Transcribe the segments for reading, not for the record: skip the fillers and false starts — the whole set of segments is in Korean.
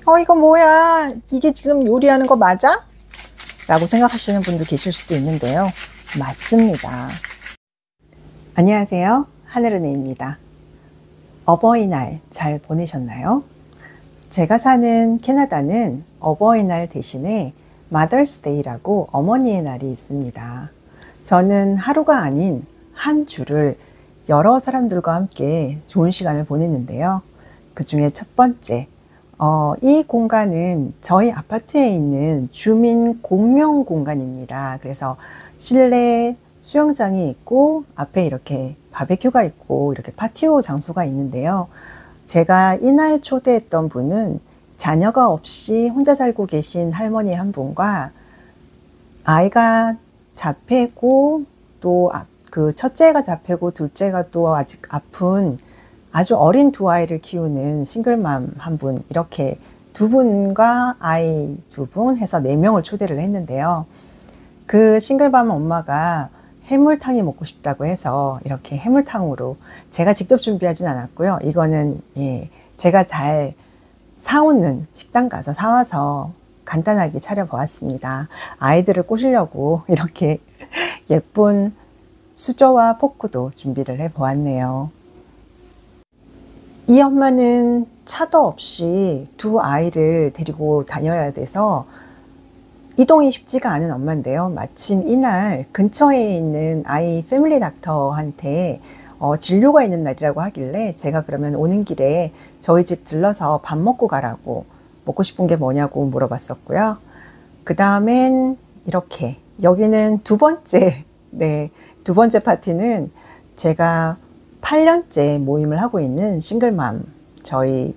이거 뭐야? 이게 지금 요리하는 거 맞아? 라고 생각하시는 분도 계실 수도 있는데요. 맞습니다. 안녕하세요. 하늘은혜입니다. 어버이날 잘 보내셨나요? 제가 사는 캐나다는 어버이날 대신에 마더스데이라고 어머니의 날이 있습니다. 저는 하루가 아닌 한 주를 여러 사람들과 함께 좋은 시간을 보냈는데요. 그 중에 첫 번째, 이 공간은 저희 아파트에 있는 주민 공용 공간입니다. 그래서 실내 수영장이 있고 앞에 이렇게 바베큐가 있고 이렇게 파티오 장소가 있는데요. 제가 이날 초대했던 분은 자녀가 없이 혼자 살고 계신 할머니 한 분과 아이가 자폐고 또 그 첫째가 자폐고 둘째가 또 아직 아픈 아주 어린 두 아이를 키우는 싱글맘 한 분, 이렇게 두 분과 아이 두 분 해서 4명을 초대를 했는데요. 그 싱글맘 엄마가 해물탕이 먹고 싶다고 해서 이렇게 해물탕으로, 제가 직접 준비하진 않았고요. 이거는 제가 잘 사오는 식당 가서 사와서 간단하게 차려보았습니다. 아이들을 꼬시려고 이렇게 예쁜 수저와 포크도 준비를 해보았네요. 이 엄마는 차도 없이 두 아이를 데리고 다녀야 돼서 이동이 쉽지가 않은 엄마인데요. 마침 이날 근처에 있는 아이 패밀리 닥터한테 진료가 있는 날이라고 하길래 제가 그러면 오는 길에 저희 집 들러서 밥 먹고 가라고, 먹고 싶은 게 뭐냐고 물어봤었고요. 그 다음엔 이렇게 여기는 두 번째 파티는 제가 8년째 모임을 하고 있는 싱글맘 저희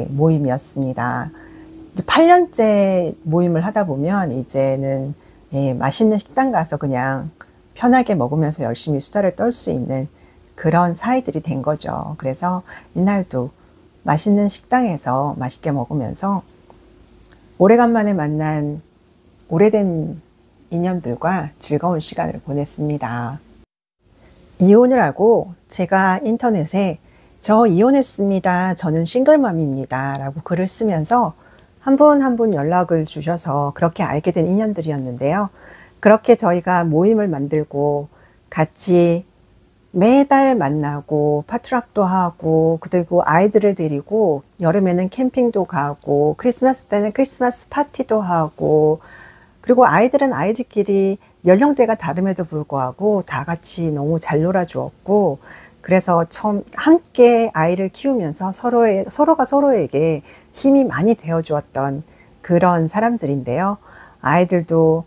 모임이었습니다. 8년째 모임을 하다 보면 이제는 맛있는 식당 가서 그냥 편하게 먹으면서 열심히 수다를 떨 수 있는 그런 사이들이 된 거죠. 그래서 이날도 맛있는 식당에서 맛있게 먹으면서 오래간만에 만난 오래된 인연들과 즐거운 시간을 보냈습니다. 이혼을 하고 제가 인터넷에 저 이혼했습니다. 저는 싱글맘입니다. 라고 글을 쓰면서 한 분 한 분 연락을 주셔서 그렇게 알게 된 인연들이었는데요. 그렇게 저희가 모임을 만들고 같이 매달 만나고 파트락도 하고, 그리고 아이들을 데리고 여름에는 캠핑도 가고 크리스마스 때는 크리스마스 파티도 하고, 그리고 아이들은 아이들끼리 연령대가 다름에도 불구하고 다 같이 너무 잘 놀아주었고, 그래서 처음 함께 아이를 키우면서 서로가 서로에게 힘이 많이 되어 주었던 그런 사람들인데요. 아이들도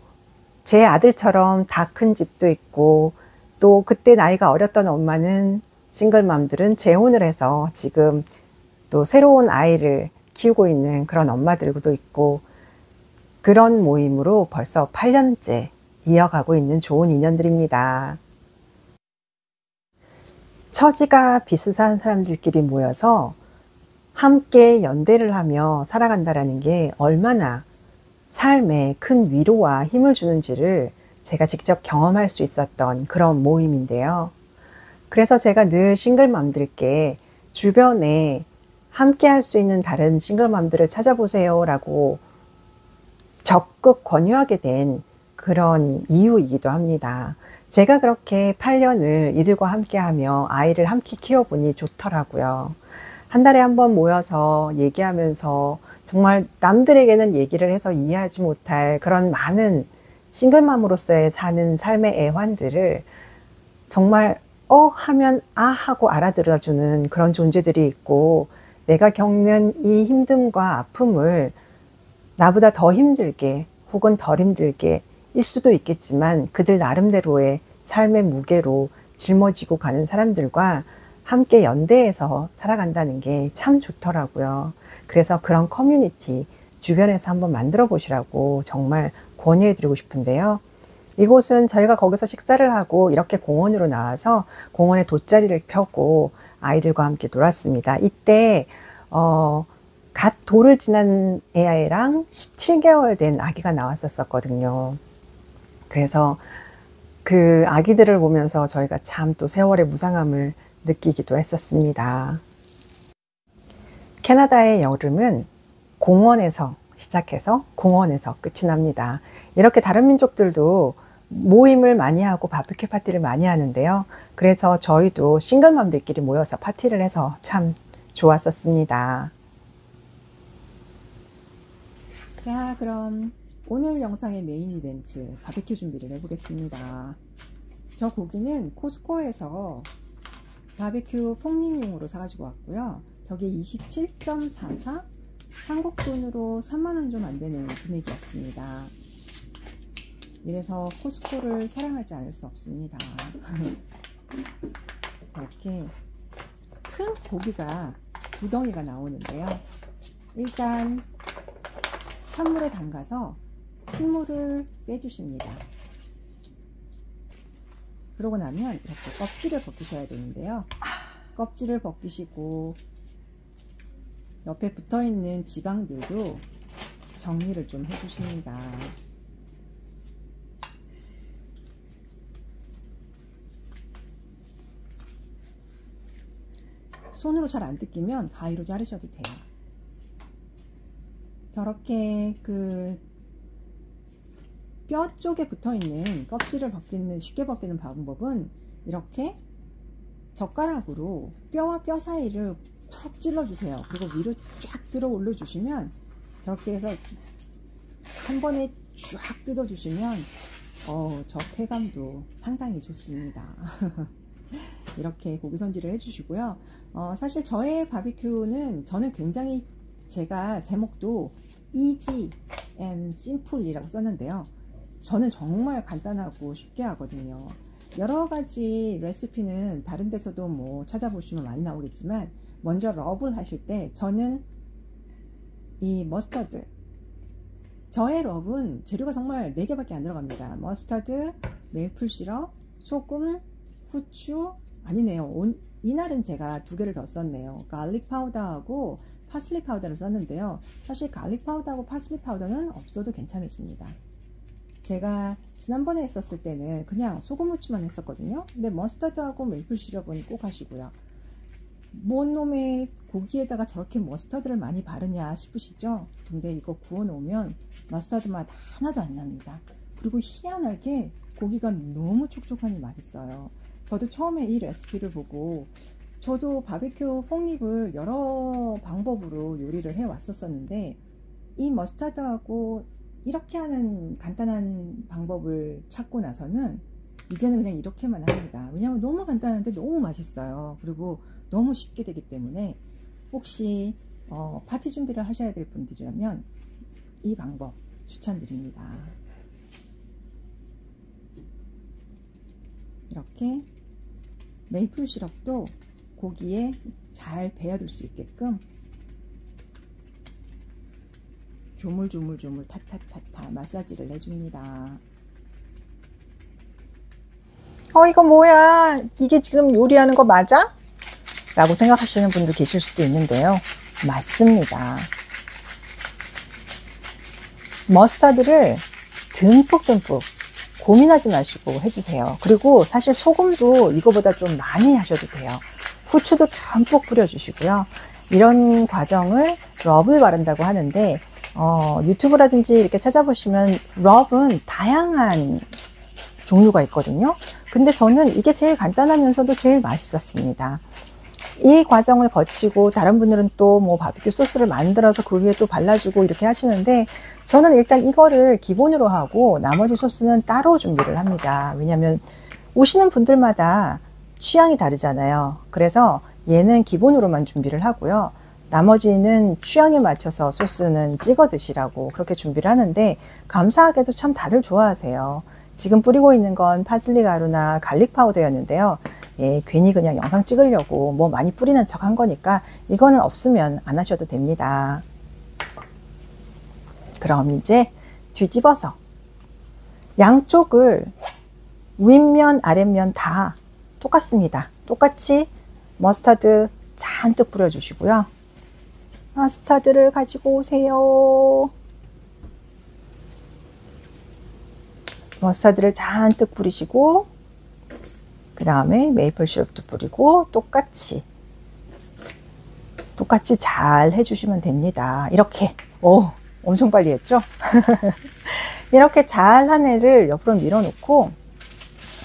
제 아들처럼 다 큰 집도 있고, 또 그때 나이가 어렸던 엄마는 싱글맘들은 재혼을 해서 지금 또 새로운 아이를 키우고 있는 그런 엄마들도 있고, 그런 모임으로 벌써 8년째 이어가고 있는 좋은 인연들입니다. 처지가 비슷한 사람들끼리 모여서 함께 연대를 하며 살아간다는 게 얼마나 삶에 큰 위로와 힘을 주는지를 제가 직접 경험할 수 있었던 그런 모임인데요. 그래서 제가 늘 싱글맘들께 주변에 함께 할 수 있는 다른 싱글맘들을 찾아보세요 라고 적극 권유하게 된 그런 이유이기도 합니다. 제가 그렇게 8년을 이들과 함께 하며 아이를 함께 키워보니 좋더라고요. 한 달에 한 번 모여서 얘기하면서 정말 남들에게는 얘기를 해서 이해하지 못할 그런 많은 싱글맘으로서의 사는 삶의 애환들을 정말 하면 하고 알아들어주는 그런 존재들이 있고, 내가 겪는 이 힘듦과 아픔을 나보다 더 힘들게 혹은 덜 힘들게 일 수도 있겠지만 그들 나름대로의 삶의 무게로 짊어지고 가는 사람들과 함께 연대해서 살아간다는 게 참 좋더라고요. 그래서 그런 커뮤니티 주변에서 한번 만들어 보시라고 정말 권유해 드리고 싶은데요. 이곳은 저희가 거기서 식사를 하고 이렇게 공원으로 나와서 공원에 돗자리를 펴고 아이들과 함께 놀았습니다. 이때 갓 돌을 지난 애랑 17개월 된 아기가 나왔었거든요. 그래서 그 아기들을 보면서 저희가 참 또 세월의 무상함을 느끼기도 했었습니다. 캐나다의 여름은 공원에서 시작해서 공원에서 끝이 납니다. 이렇게 다른 민족들도 모임을 많이 하고 바비큐 파티를 많이 하는데요. 그래서 저희도 싱글맘들끼리 모여서 파티를 해서 참 좋았었습니다. 자, 그럼 오늘 영상의 메인 이벤트 바비큐 준비를 해보겠습니다. 저 고기는 코스코에서 바비큐 폭립용으로 사가지고 왔고요. 저게 27.44 한국 돈으로 3만원 좀 안되는 금액이었습니다. 이래서 코스코를 사랑하지 않을 수 없습니다. 이렇게 큰 고기가 2덩이가 나오는데요. 일단 찬물에 담가서 핏물을 빼주십니다. 그러고 나면 이렇게 껍질을 벗기셔야 되는데요. 껍질을 벗기시고 옆에 붙어있는 지방들도 정리를 좀 해주십니다. 손으로 잘 안 뜯기면 가위로 자르셔도 돼요. 저렇게 그 뼈 쪽에 붙어있는 껍질을 쉽게 벗기는 방법은 이렇게 젓가락으로 뼈와 뼈 사이를 푹 찔러주세요. 그리고 위로 쫙 들어 올려주시면 저렇게 해서 한 번에 쫙 뜯어주시면 저 쾌감도 상당히 좋습니다. 이렇게 고기 손질을 해주시고요. 사실 저의 바비큐는 저는 굉장히 제가 제목도 easy and simple 이라고 썼는데요. 저는 정말 간단하고 쉽게 하거든요. 여러가지 레시피는 다른 데서도 뭐 찾아보시면 많이 나오겠지만 먼저 럽을 하실 때 저는 이 머스타드, 저의 럽은 재료가 정말 4개밖에 안 들어갑니다. 머스타드, 메이플 시럽, 소금, 후추, 아니네요. 이날은 제가 2개를 더 썼네요. 갈릭 파우더하고 파슬리 파우더를 썼는데요. 사실 갈릭 파우더하고 파슬리 파우더는 없어도 괜찮으십니다. 제가 지난번에 했었을 때는 그냥 소금 후추만 했었거든요. 근데 머스터드하고 메이플 시럽은 꼭 하시고요. 뭔 놈의 고기에다가 저렇게 머스터드를 많이 바르냐 싶으시죠? 근데 이거 구워 놓으면 머스터드 맛 하나도 안 납니다. 그리고 희한하게 고기가 너무 촉촉하니 맛있어요. 저도 처음에 이 레시피를 보고 저도 바비큐 폭립을 여러 방법으로 요리를 해 왔었는데 이 머스타드하고 이렇게 하는 간단한 방법을 찾고 나서는 이제는 그냥 이렇게만 합니다. 왜냐하면 너무 간단한데 너무 맛있어요. 그리고 너무 쉽게 되기 때문에 혹시 파티 준비를 하셔야 될 분들이라면 이 방법 추천드립니다. 이렇게 메이플 시럽도 고기에 잘 배어들 수 있게끔 조물조물조물 타타타타 마사지를 해줍니다. 이거 뭐야? 이게 지금 요리하는 거 맞아? 라고 생각하시는 분도 계실 수도 있는데요. 맞습니다. 머스타드를 듬뿍듬뿍 고민하지 마시고 해주세요. 그리고 사실 소금도 이거보다 좀 많이 하셔도 돼요. 후추도 듬뿍 뿌려주시고요. 이런 과정을 럽을 바른다고 하는데 유튜브라든지 이렇게 찾아보시면 럽은 다양한 종류가 있거든요. 근데 저는 이게 제일 간단하면서도 제일 맛있었습니다. 이 과정을 거치고 다른 분들은 또 뭐 바비큐 소스를 만들어서 그 위에 또 발라주고 이렇게 하시는데 저는 일단 이거를 기본으로 하고 나머지 소스는 따로 준비를 합니다. 왜냐면 오시는 분들마다 취향이 다르잖아요. 그래서 얘는 기본으로만 준비를 하고요. 나머지는 취향에 맞춰서 소스는 찍어 드시라고 그렇게 준비를 하는데 감사하게도 참 다들 좋아하세요. 지금 뿌리고 있는 건 파슬리 가루나 갈릭 파우더였는데요. 예, 괜히 그냥 영상 찍으려고 뭐 많이 뿌리는 척 한 거니까 이거는 없으면 안 하셔도 됩니다. 그럼 이제 뒤집어서 양쪽을 윗면 아랫면 다 똑같습니다. 똑같이 머스타드 잔뜩 뿌려주시고요. 머스타드를 가지고 오세요. 머스타드를 잔뜩 뿌리시고 그 다음에 메이플 시럽도 뿌리고 똑같이 똑같이 잘 해주시면 됩니다. 이렇게. 오, 엄청 빨리 했죠? 이렇게 잘한 애를 옆으로 밀어놓고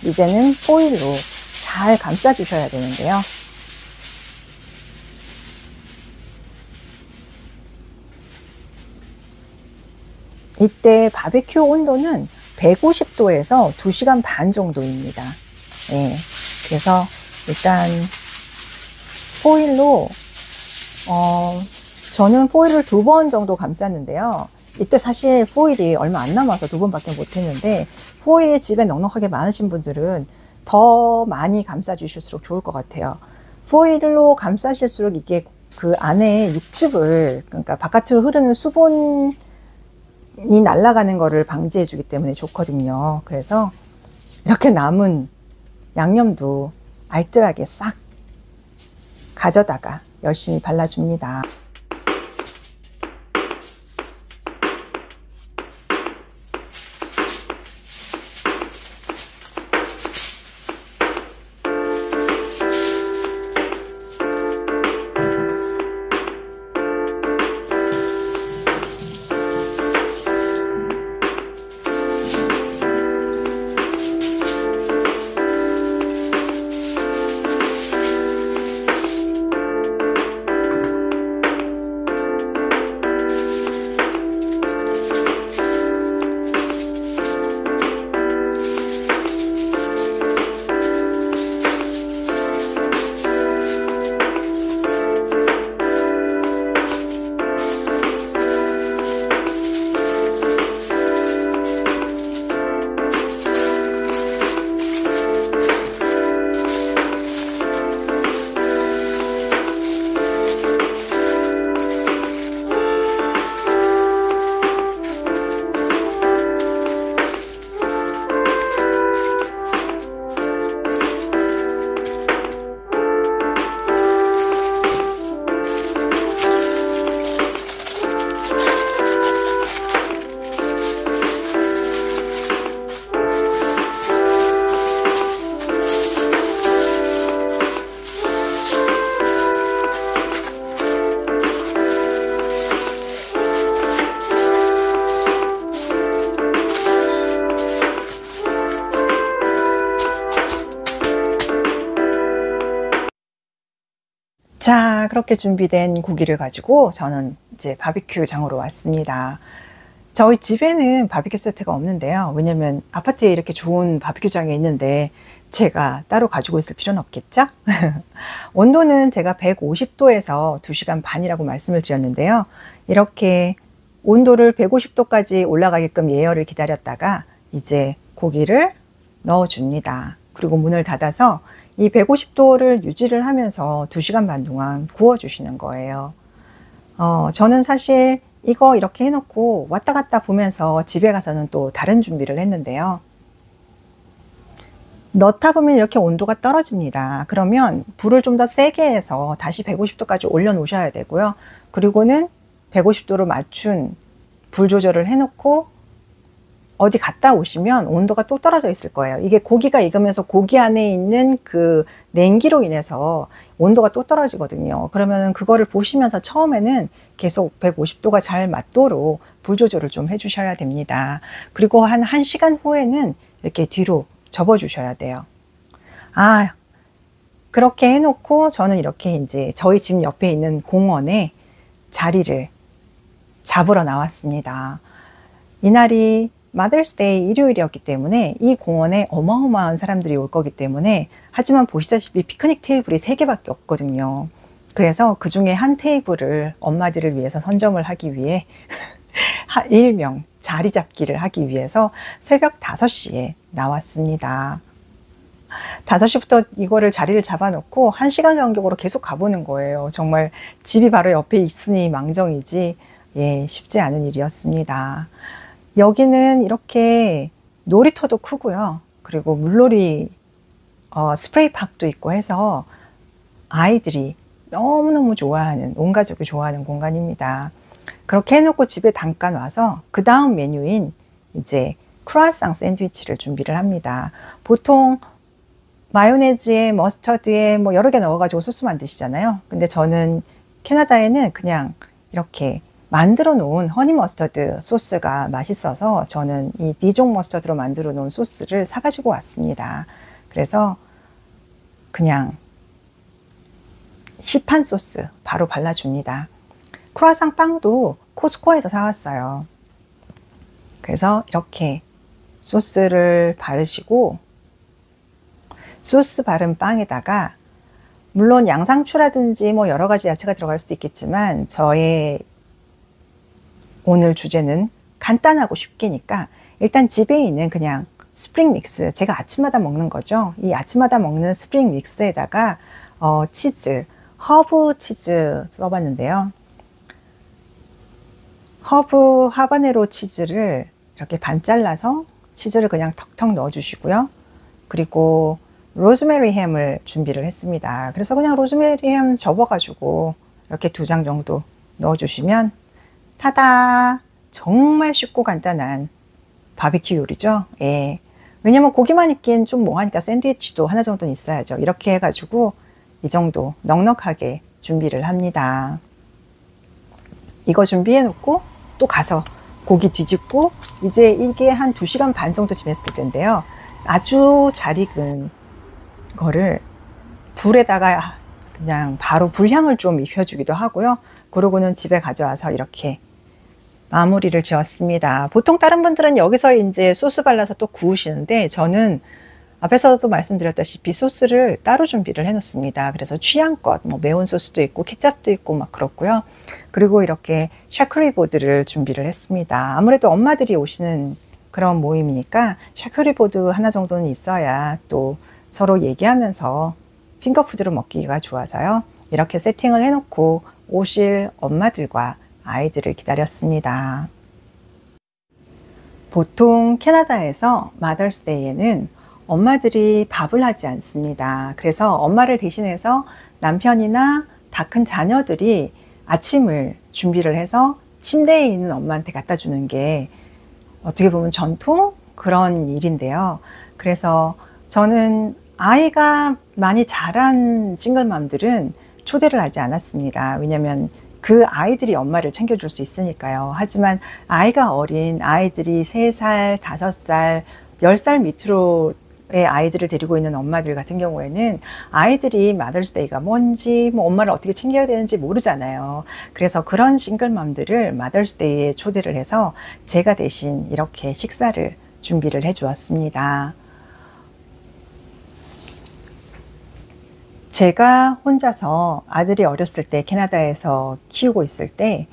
이제는 포일로 잘 감싸 주셔야 되는데요. 이때 바비큐 온도는 150도에서 2시간 반 정도입니다. 네, 그래서 일단 포일로 저는 포일을 2번 정도 감쌌는데요. 이때 사실 포일이 얼마 안 남아서 2번밖에 못 했는데, 포일이 집에 넉넉하게 많으신 분들은 더 많이 감싸 주실수록 좋을 것 같아요. 포일로 감싸실수록 이게 그 안에 육즙을, 그러니까 바깥으로 흐르는 수분이 날아가는 거를 방지해 주기 때문에 좋거든요. 그래서 이렇게 남은 양념도 알뜰하게 싹 가져다가 열심히 발라줍니다. 자, 그렇게 준비된 고기를 가지고 저는 이제 바비큐 장으로 왔습니다. 저희 집에는 바비큐 세트가 없는데요. 왜냐면 아파트에 이렇게 좋은 바비큐 장이 있는데 제가 따로 가지고 있을 필요는 없겠죠? 온도는 제가 150도에서 2시간 반이라고 말씀을 드렸는데요. 이렇게 온도를 150도까지 올라가게끔 예열을 기다렸다가 이제 고기를 넣어줍니다. 그리고 문을 닫아서 이 150도를 유지를 하면서 2시간 반 동안 구워주시는 거예요. 저는 사실 이거 이렇게 해놓고 왔다 갔다 보면서 집에 가서는 또 다른 준비를 했는데요. 넣다 보면 이렇게 온도가 떨어집니다. 그러면 불을 좀 더 세게 해서 다시 150도까지 올려 놓으셔야 되고요. 그리고는 150도로 맞춘 불 조절을 해놓고 어디 갔다 오시면 온도가 또 떨어져 있을 거예요. 이게 고기가 익으면서 고기 안에 있는 그 냉기로 인해서 온도가 또 떨어지거든요. 그러면 그거를 보시면서 처음에는 계속 150도가 잘 맞도록 불 조절을 좀 해주셔야 됩니다. 그리고 한 1시간 후에는 이렇게 뒤로 접어 주셔야 돼요. 그렇게 해놓고 저는 이렇게 이제 저희 집 옆에 있는 공원에 자리를 잡으러 나왔습니다. 이날이 마더스데이 일요일이었기 때문에 이 공원에 어마어마한 사람들이 올 거기 때문에, 하지만 보시다시피 피크닉 테이블이 3개밖에 없거든요. 그래서 그 중에 한 테이블을 엄마들을 위해서 선점을 하기 위해 일명 자리 잡기를 하기 위해서 새벽 5시에 나왔습니다. 5시부터 이거를 자리를 잡아놓고 1시간 간격으로 계속 가보는 거예요. 정말 집이 바로 옆에 있으니 망정이지 쉽지 않은 일이었습니다. 여기는 이렇게 놀이터도 크고요. 그리고 물놀이 스프레이 파크도 있고 해서 아이들이 너무너무 좋아하는, 온 가족이 좋아하는 공간입니다. 그렇게 해놓고 집에 잠깐 와서 그 다음 메뉴인 이제 크루아상 샌드위치를 준비를 합니다. 보통 마요네즈에 머스터드에 뭐 여러 개 넣어가지고 소스 만드시잖아요. 근데 저는 캐나다에는 그냥 이렇게 만들어 놓은 허니 머스터드 소스가 맛있어서 저는 이 디종 머스터드로 만들어 놓은 소스를 사가지고 왔습니다. 그래서 그냥 시판 소스 바로 발라줍니다. 크루아상 빵도 코스코에서 사왔어요. 그래서 이렇게 소스를 바르시고, 소스 바른 빵에다가 물론 양상추라든지 뭐 여러 가지 야채가 들어갈 수도 있겠지만 저의 오늘 주제는 간단하고 쉽게니까 일단 집에 있는 그냥 스프링 믹스, 제가 아침마다 먹는 거죠. 이 아침마다 먹는 스프링 믹스에다가 치즈, 허브 치즈 써봤는데요. 허브 하바네로 치즈를 이렇게 반 잘라서 치즈를 그냥 턱턱 넣어 주시고요. 그리고 로즈메리 햄을 준비를 했습니다. 그래서 그냥 로즈메리 햄 접어가지고 이렇게 2장 정도 넣어 주시면 타다! 정말 쉽고 간단한 바비큐 요리죠. 예. 왜냐면 고기만 있긴 좀 뭐하니까 샌드위치도 하나 정도는 있어야죠. 이렇게 해가지고 이 정도 넉넉하게 준비를 합니다. 이거 준비해 놓고 또 가서 고기 뒤집고, 이제 이게 한 2시간 반 정도 지냈을 텐데요. 아주 잘 익은 거를 불에다가 그냥 바로 불향을 좀 입혀주기도 하고요. 그러고는 집에 가져와서 이렇게 마무리를 지었습니다. 보통 다른 분들은 여기서 이제 소스 발라서 또 구우시는데 저는 앞에서도 말씀드렸다시피 소스를 따로 준비를 해 놓습니다. 그래서 취향껏 뭐 매운 소스도 있고 케찹도 있고 막 그렇고요. 그리고 이렇게 샤크리 보드를 준비를 했습니다. 아무래도 엄마들이 오시는 그런 모임이니까 샤크리 보드 하나 정도는 있어야 또 서로 얘기하면서 핑거푸드를 먹기가 좋아서요. 이렇게 세팅을 해 놓고 오실 엄마들과 아이들을 기다렸습니다. 보통 캐나다에서 마더스데이에는 엄마들이 밥을 하지 않습니다. 그래서 엄마를 대신해서 남편이나 다 큰 자녀들이 아침을 준비를 해서 침대에 있는 엄마한테 갖다 주는 게 어떻게 보면 전통 그런 일인데요. 그래서 저는 아이가 많이 자란 싱글맘들은 초대를 하지 않았습니다. 왜냐면 그 아이들이 엄마를 챙겨줄 수 있으니까요. 하지만 아이가 어린 아이들이 3살, 5살, 10살 밑으로의 아이들을 데리고 있는 엄마들 같은 경우에는 아이들이 마더스데이가 뭔지, 뭐 엄마를 어떻게 챙겨야 되는지 모르잖아요. 그래서 그런 싱글맘들을 마더스데이에 초대를 해서 제가 대신 이렇게 식사를 준비를 해 주었습니다. 제가 혼자서 아들이 어렸을 때 캐나다에서 키우고 있을 때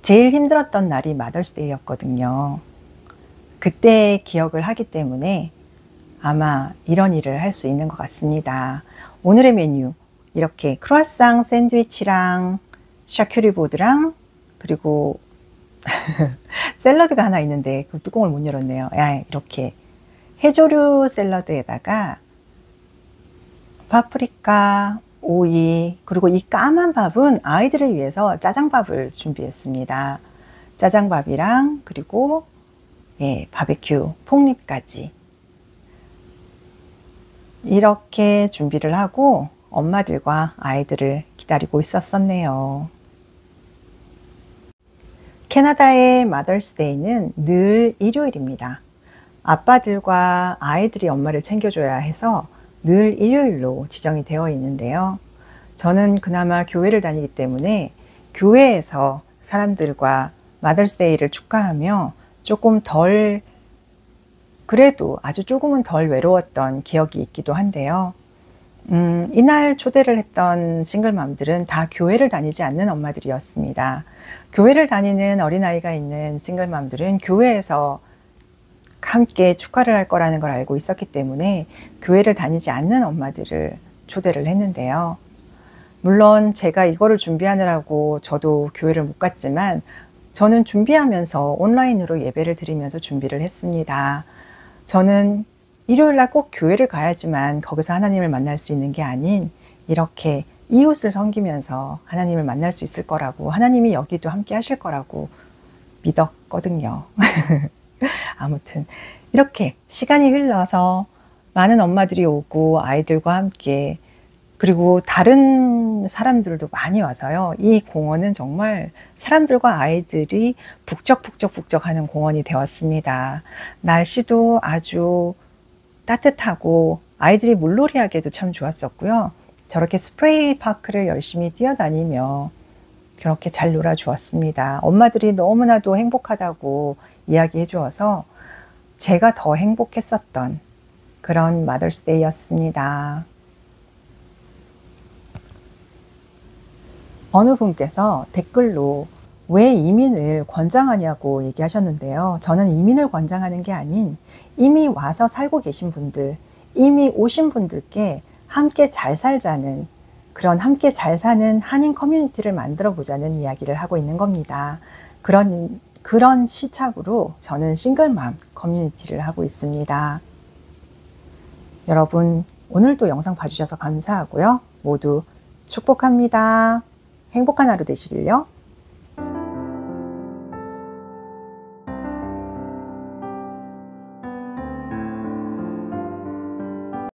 제일 힘들었던 날이 마더스데이였거든요. 그때 기억을 하기 때문에 아마 이런 일을 할 수 있는 것 같습니다. 오늘의 메뉴 이렇게 크루아상 샌드위치랑 샤큐리보드랑 그리고 샐러드가 하나 있는데 그 뚜껑을 못 열었네요. 이렇게 해조류 샐러드에다가 파프리카, 오이, 그리고 이 까만 밥은 아이들을 위해서 짜장밥을 준비했습니다. 짜장밥이랑 그리고 바베큐 폭립까지 이렇게 준비를 하고 엄마들과 아이들을 기다리고 있었네요. 캐나다의 마더스데이는 늘 일요일입니다. 아빠들과 아이들이 엄마를 챙겨줘야 해서 늘 일요일로 지정이 되어 있는데요. 저는 그나마 교회를 다니기 때문에 교회에서 사람들과 마더스데이를 축하하며 조금 덜, 그래도 아주 조금은 덜 외로웠던 기억이 있기도 한데요. 이날 초대를 했던 싱글맘들은 다 교회를 다니지 않는 엄마들이었습니다. 교회를 다니는 어린아이가 있는 싱글맘들은 교회에서 함께 축하를 할 거라는 걸 알고 있었기 때문에 교회를 다니지 않는 엄마들을 초대를 했는데요. 물론 제가 이거를 준비하느라고 저도 교회를 못 갔지만 저는 준비하면서 온라인으로 예배를 드리면서 준비를 했습니다. 저는 일요일날 꼭 교회를 가야지만 거기서 하나님을 만날 수 있는 게 아닌 이렇게 이웃을 섬기면서 하나님을 만날 수 있을 거라고, 하나님이 여기도 함께 하실 거라고 믿었거든요. 아무튼 이렇게 시간이 흘러서 많은 엄마들이 오고 아이들과 함께 그리고 다른 사람들도 많이 와서요. 이 공원은 정말 사람들과 아이들이 북적북적 하는 공원이 되었습니다. 날씨도 아주 따뜻하고 아이들이 물놀이 하기에도 참 좋았었고요. 저렇게 스프레이 파크를 열심히 뛰어다니며 그렇게 잘 놀아주었습니다. 엄마들이 너무나도 행복하다고 이야기해 주어서 제가 더 행복했었던 그런 마더스데이였습니다. 어느 분께서 댓글로 왜 이민을 권장하냐고 얘기하셨는데요. 저는 이민을 권장하는 게 아닌 이미 와서 살고 계신 분들, 이미 오신 분들께 함께 잘 살자는, 그런 함께 잘 사는 한인 커뮤니티를 만들어 보자는 이야기를 하고 있는 겁니다. 그런 시착으로 저는 싱글맘 커뮤니티를 하고 있습니다. 여러분, 오늘도 영상 봐주셔서 감사하고요. 모두 축복합니다. 행복한 하루 되시길요.